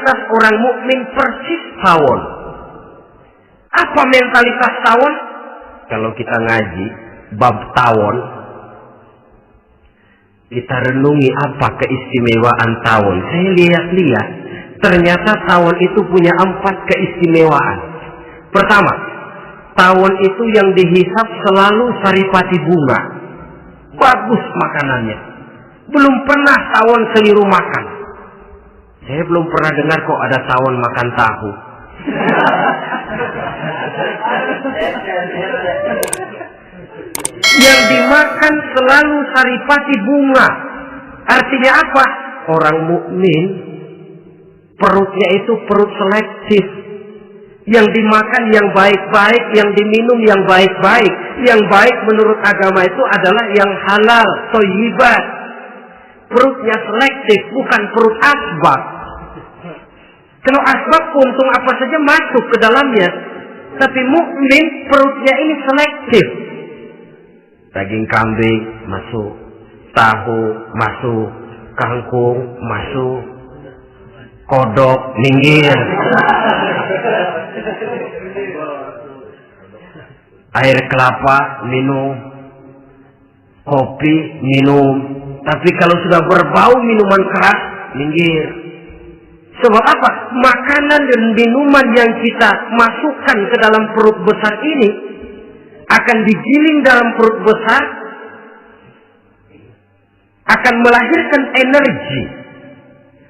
mentalitas orang mukmin persis tawon. Apa mentalitas tawon? Kalau kita ngaji bab tawon, kita renungi apa keistimewaan tawon. Saya lihat-lihat, ternyata tawon itu punya 4 keistimewaan. Pertama, tawon itu yang dihisap selalu saripati bunga. Bagus makanannya. Belum pernah tawon keliru makan. Saya belum pernah dengar kok ada tawon makan tahu. Yang dimakan selalu saripati bunga. Artinya apa? Orang mukmin perutnya itu perut selektif. Yang dimakan yang baik-baik, yang diminum yang baik-baik. Yang baik menurut agama itu adalah yang halal, thayyibat. Perutnya selektif, bukan perut asbab. Kalau asbab puntung apa saja masuk ke dalamnya. Tapi mukmin perutnya ini selektif. Daging kambing masuk, tahu masuk, kangkung masuk, kodok minggir. Air kelapa minum, kopi minum. Tapi kalau sudah berbau minuman keras, minggir. Sebab apa? Makanan dan minuman yang kita masukkan ke dalam perut besar ini akan digiling dalam perut besar, akan melahirkan energi,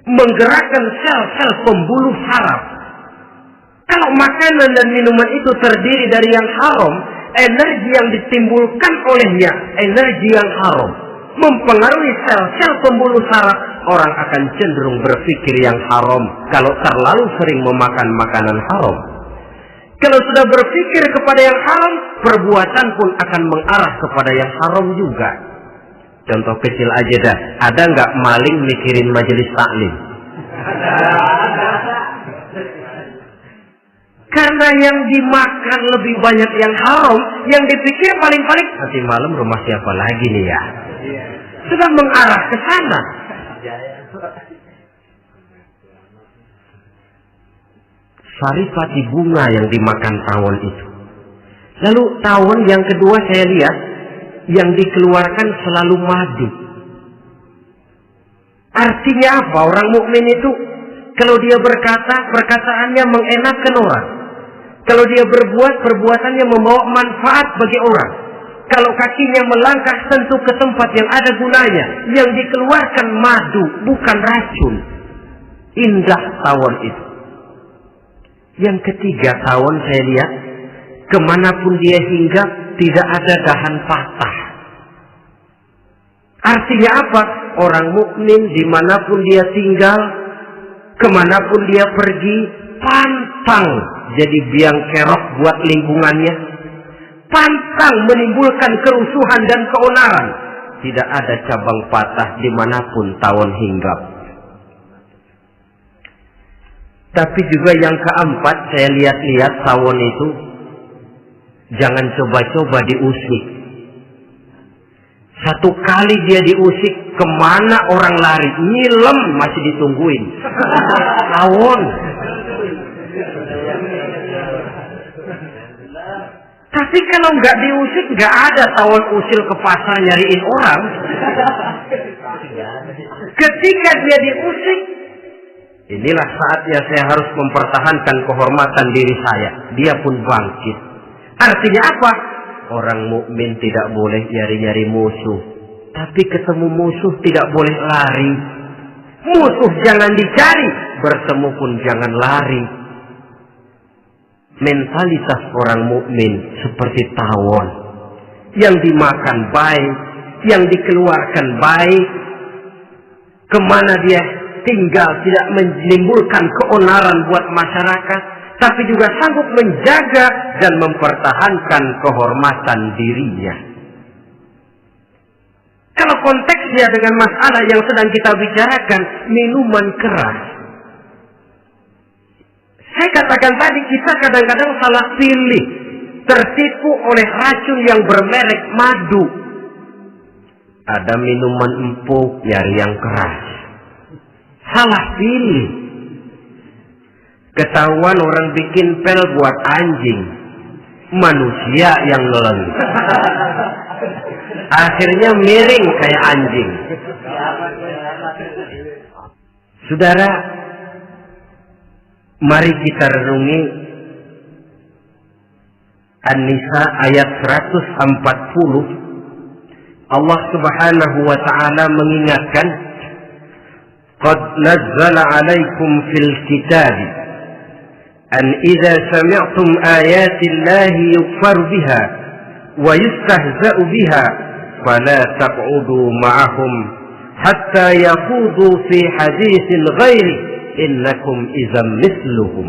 menggerakkan sel-sel pembuluh saraf. Kalau makanan dan minuman itu terdiri dari yang haram, energi yang ditimbulkan olehnya energi yang haram, mempengaruhi sel-sel pembuluh saraf. Orang akan cenderung berpikir yang haram kalau terlalu sering memakan makanan haram. Kalau sudah berpikir kepada yang haram, perbuatan pun akan mengarah kepada yang haram juga. Contoh kecil aja dah, ada nggak maling mikirin majelis taklim? Karena yang dimakan lebih banyak yang haram, yang dipikir paling-paling nanti malam rumah siapa lagi nih ya? Sudah mengarah ke sana. Saripati bunga yang dimakan tawon itu. Lalu tawon yang kedua saya lihat yang dikeluarkan selalu madu. Artinya apa? Orang mukmin itu kalau dia berkata, perkataannya mengenakan orang. Kalau dia berbuat, perbuatannya membawa manfaat bagi orang. Kalau kakinya melangkah tentu ke tempat yang ada gunanya. Yang dikeluarkan madu, bukan racun. Indah tawon itu. Yang ketiga tawon saya lihat, kemanapun dia hinggap tidak ada dahan patah. Artinya apa? Orang mukmin dimanapun dia tinggal, kemanapun dia pergi, pantang jadi biang kerok buat lingkungannya, pantang menimbulkan kerusuhan dan keonaran. Tidak ada cabang patah dimanapun tawon hinggap. Tapi juga yang keempat, saya lihat-lihat tawon itu jangan coba-coba diusik. Satu kali dia diusik, kemana orang lari? Nyilem masih ditungguin. Tawon. Tapi kalau nggak diusik, nggak ada tawon usil ke pasar nyariin orang. Ketika dia diusik, inilah saatnya saya harus mempertahankan kehormatan diri saya. Dia pun bangkit. Artinya apa? Orang mukmin tidak boleh nyari-nyari musuh. Tapi ketemu musuh tidak boleh lari. Musuh jangan dicari, bertemu pun jangan lari. Mentalitas orang mukmin seperti tawon. Yang dimakan baik, yang dikeluarkan baik. Kemana dia tinggal tidak menimbulkan keonaran buat masyarakat, tapi juga sanggup menjaga dan mempertahankan kehormatan dirinya. Kalau konteksnya dengan masalah yang sedang kita bicarakan, minuman keras. Saya katakan tadi, kita kadang-kadang salah pilih, tertipu oleh racun yang bermerek madu. Ada minuman empuk, nyari yang keras. Salah pilih. Ketahuan orang bikin pel buat anjing, manusia yang nelen. Akhirnya miring kayak anjing. Saudara, mari kita renungi An-Nisa ayat 140. Allah Subhanahu wa ta'ala mengingatkan, qad nazzala 'alaikum fil kitab an idza sami'tum ayati Allahi yukfar biha wa yustahza'u biha fala taq'udu ma'ahum hatta yakhudu fi haditsin ghairi innakum idzan mithluhum.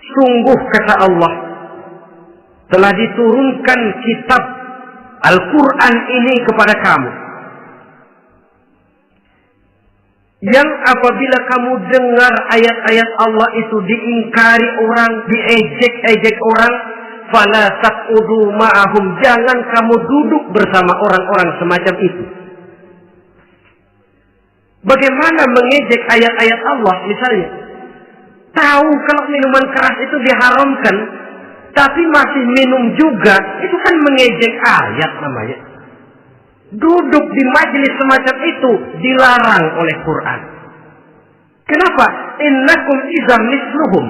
Sungguh kata Allah, telah diturunkan kitab Al-Quran ini kepada kamu, yang apabila kamu dengar ayat-ayat Allah itu diingkari orang, diejek-ejek orang, fala taq'udu ma'ahum, jangan kamu duduk bersama orang-orang semacam itu. Bagaimana mengejek ayat-ayat Allah? Misalnya, tahu kalau minuman keras itu diharamkan, tapi masih minum juga, itu kan mengejek ayat namanya. Duduk di majelis semacam itu dilarang oleh Quran. Kenapa? Innakum idzam misluhum.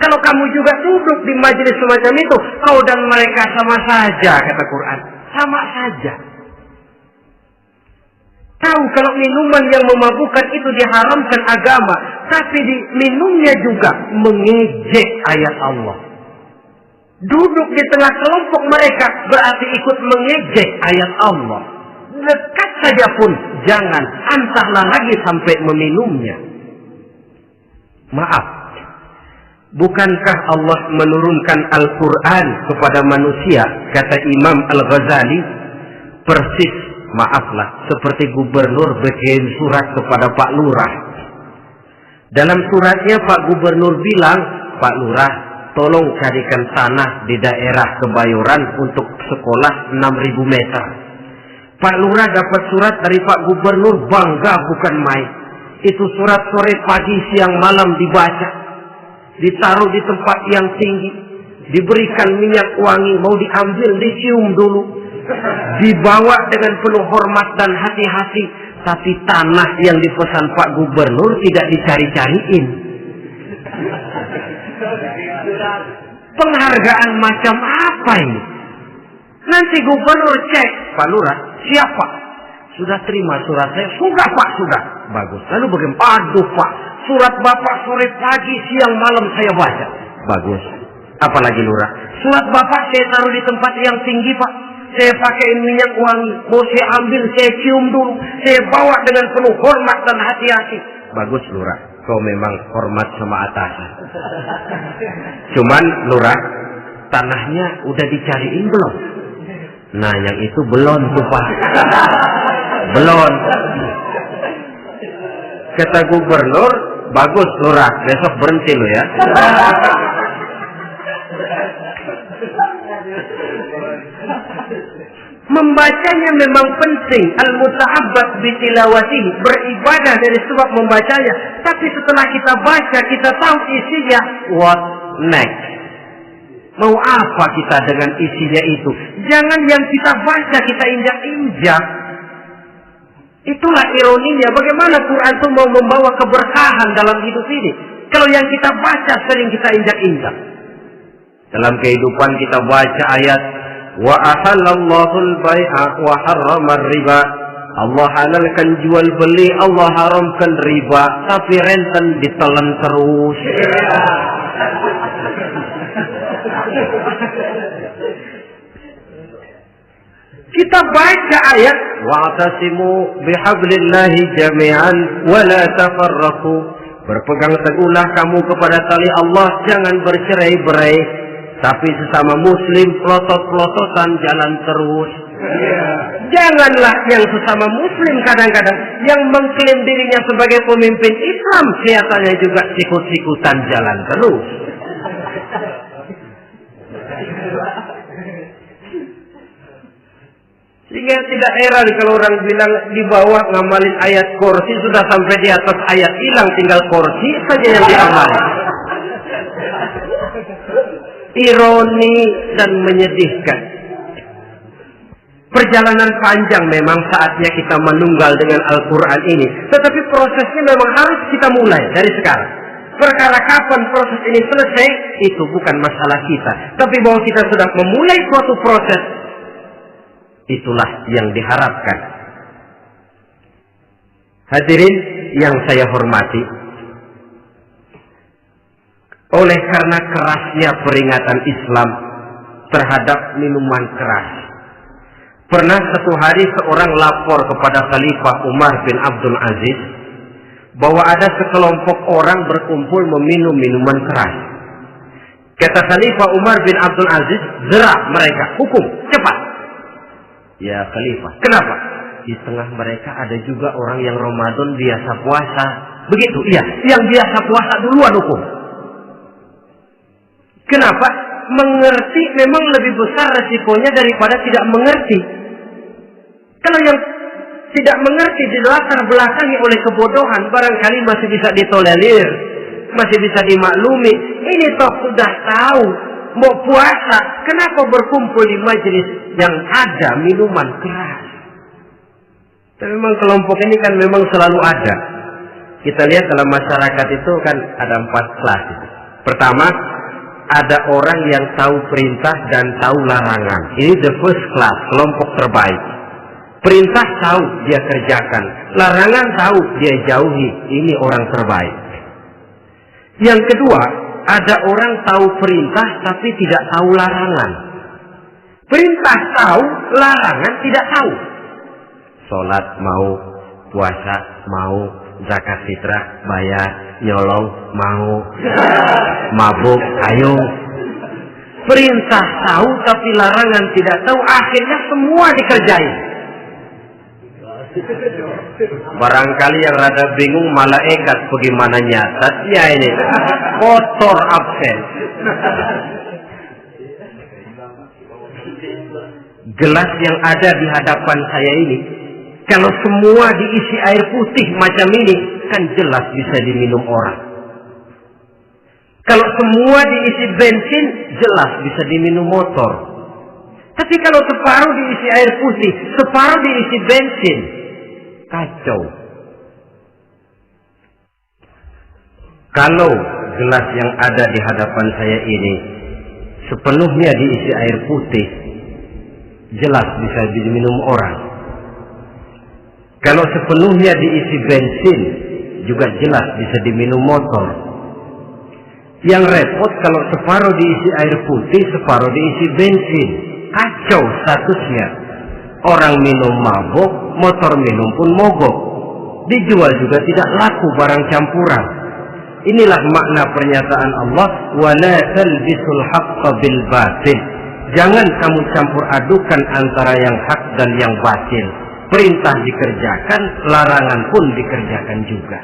Kalau kamu juga duduk di majelis semacam itu, kau dan mereka sama saja, kata Quran. Sama saja. Tahu kalau minuman yang memabukkan itu diharamkan agama, tapi minumnya juga mengejek ayat Allah. Duduk di tengah kelompok mereka berarti ikut mengejek ayat Allah. Dekat saja pun jangan, entahlah lagi sampai meminumnya. Maaf, bukankah Allah menurunkan Al-Quran kepada manusia, kata Imam Al-Ghazali, persis, maaflah, seperti gubernur bikin surat kepada Pak Lurah. Dalam suratnya Pak Gubernur bilang, Pak Lurah, tolong carikan tanah di daerah Kebayoran untuk sekolah 6.000 meter. Pak Lurah dapat surat dari Pak Gubernur, bangga bukan main. Itu surat sore, pagi, siang, malam dibaca. Ditaruh di tempat yang tinggi. Diberikan minyak wangi, mau diambil, dicium dulu. Dibawa dengan penuh hormat dan hati-hati. Tapi tanah yang dipesan Pak Gubernur tidak dicari-cariin. Penghargaan macam apa ini? Nanti gubernur cek, Pak Lurah, siapa? Sudah terima surat saya? Sudah Pak, sudah. Bagus. Lalu bagaimana? Aduh Pak, surat Bapak sore, pagi, siang, malam saya baca. Bagus. Apalagi Lurah? Surat Bapak saya taruh di tempat yang tinggi Pak. Saya pakai minyak wangi. Mau saya ambil, saya cium dulu. Saya bawa dengan penuh hormat dan hati-hati. Bagus Lurah. Kau memang hormat sama atasan. Cuman Lurah, tanahnya udah dicariin belum? Nah yang itu belum tuh Pak. Belum. Kata gubernur, bagus Lurah, besok berhenti lo ya. Membacanya memang penting, al-muta'abbad bitilawatihi, beribadah dari sebab membacanya. Tapi setelah kita baca, kita tahu isinya, what next? Mau apa kita dengan isinya itu? Jangan yang kita baca kita injak-injak. Itulah ironinya, bagaimana Quran itu mau membawa keberkahan dalam hidup ini, kalau yang kita baca sering kita injak-injak. Dalam kehidupan kita baca ayat, wa ahallallahu al-bai'a wa harrama riba. Allah halalkan jual beli, Allah haramkan riba, tapi renten ditelan terus. Kita baca ayat, wa'tasimu bihablillahi jami'an wa la tafarraqu. Berpegang teguhlah kamu kepada tali Allah, jangan bercerai-berai. Tapi sesama muslim pelotot-pelototan jalan terus. Janganlah yang sesama muslim kadang-kadang yang mengklaim dirinya sebagai pemimpin Islam kelihatannya juga sikut-sikutan jalan terus. Sehingga tidak heran kalau orang bilang di bawah ngamalin ayat kursi sudah sampai di atas ayat hilang, tinggal kursi saja yang diamali. Ironi dan menyedihkan. Perjalanan panjang memang saatnya kita menunggal dengan Al-Quran ini. Tetapi prosesnya memang harus kita mulai dari sekarang. Perkara kapan proses ini selesai, itu bukan masalah kita. Tapi bahwa kita sudah memulai suatu proses, itulah yang diharapkan. Hadirin yang saya hormati, oleh karena kerasnya peringatan Islam terhadap minuman keras, pernah satu hari seorang lapor kepada Khalifah Umar bin Abdul Aziz bahwa ada sekelompok orang berkumpul meminum minuman keras. Kata Khalifah Umar bin Abdul Aziz, "Zerah mereka, hukum, cepat." Ya Khalifah, kenapa? Di tengah mereka ada juga orang yang Ramadan biasa puasa. Begitu, iya, yang biasa puasa duluan hukum. Kenapa? Mengerti memang lebih besar resikonya daripada tidak mengerti. Kalau yang tidak mengerti dilatar belakangi oleh kebodohan, barangkali masih bisa ditolerir, masih bisa dimaklumi. Ini toh sudah tahu mau puasa, kenapa berkumpul di majelis yang ada minuman keras? Tapi memang kelompok ini kan memang selalu ada. Kita lihat dalam masyarakat itu kan ada 4 kelas. Pertama, ada orang yang tahu perintah dan tahu larangan. Ini the first class, kelompok terbaik. Perintah tahu dia kerjakan, larangan tahu dia jauhi. Ini orang terbaik. Yang kedua, ada orang tahu perintah tapi tidak tahu larangan. Perintah tahu, larangan tidak tahu. Sholat mau, puasa mau, zakat fitrah bayar, nyolong mau, mabuk ayo. Perintah tahu tapi larangan tidak tahu, akhirnya semua dikerjain. Barangkali yang rada bingung malaikat bagaimana nyatatnya ini, kotor absen. Gelas yang ada di hadapan saya ini, kalau semua diisi air putih macam ini, kan jelas bisa diminum orang. Kalau semua diisi bensin, jelas bisa diminum motor. Tapi kalau separuh diisi air putih, separuh diisi bensin, kacau. Kalau gelas yang ada di hadapan saya ini sepenuhnya diisi air putih, jelas bisa diminum orang. Kalau sepenuhnya diisi bensin, juga jelas bisa diminum motor. Yang repot kalau separuh diisi air putih, separuh diisi bensin. Kacau statusnya. Orang minum mabuk, motor minum pun mogok. Dijual juga tidak laku barang campuran. Inilah makna pernyataan Allah, وَلَا تَلْبِسُوا الْحَقَّ بِالْبَاطِلِ. Jangan kamu campur adukan antara yang hak dan yang batil. Perintah dikerjakan, larangan pun dikerjakan juga.